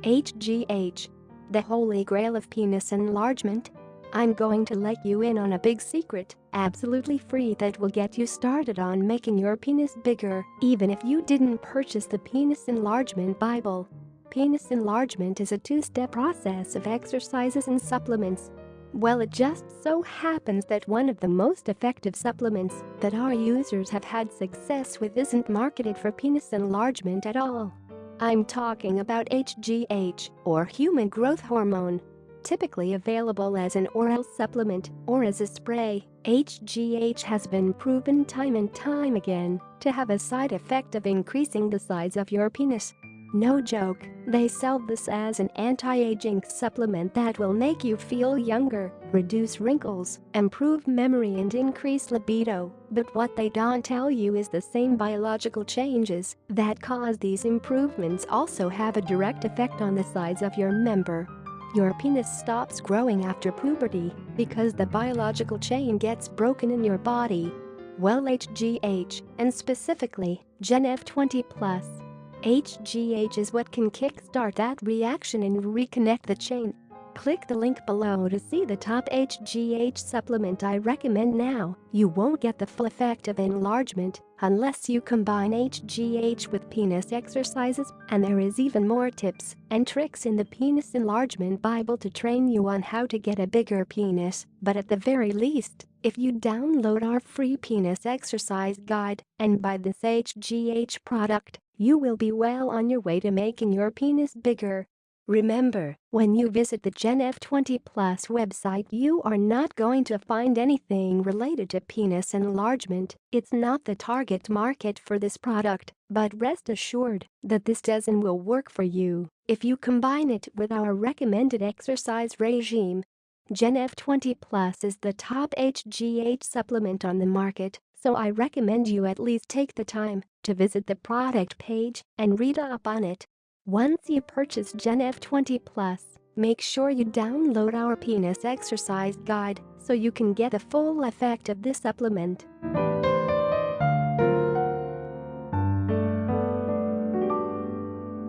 HGH. The holy grail of penis enlargement? I'm going to let you in on a big secret, absolutely free, that will get you started on making your penis bigger, even if you didn't purchase the Penis Enlargement Bible. Penis enlargement is a two-step process of exercises and supplements. Well, it just so happens that one of the most effective supplements that our users have had success with isn't marketed for penis enlargement at all. I'm talking about HGH, or human growth hormone. Typically available as an oral supplement or as a spray, HGH has been proven time and time again to have a side effect of increasing the size of your penis. No joke, they sell this as an anti-aging supplement that will make you feel younger, reduce wrinkles, improve memory and increase libido, but what they don't tell you is the same biological changes that cause these improvements also have a direct effect on the size of your member. Your penis stops growing after puberty because the biological chain gets broken in your body. Well, HGH, and specifically Gen F20+, HGH is what can kickstart that reaction and reconnect the chain. Click the link below to see the top HGH supplement I recommend now. You won't get the full effect of enlargement unless you combine HGH with penis exercises, and there is even more tips and tricks in the Penis Enlargement Bible to train you on how to get a bigger penis. But at the very least, if you download our free penis exercise guide and buy this HGH product, you will be well on your way to making your penis bigger. Remember, when you visit the Gen F20+ website, you are not going to find anything related to penis enlargement. It's not the target market for this product, but rest assured that this does and will work for you if you combine it with our recommended exercise regime. Gen F20+ is the top HGH supplement on the market, so I recommend you at least take the time to visit the product page and read up on it. Once you purchase Gen F20+, make sure you download our penis exercise guide so you can get the full effect of this supplement.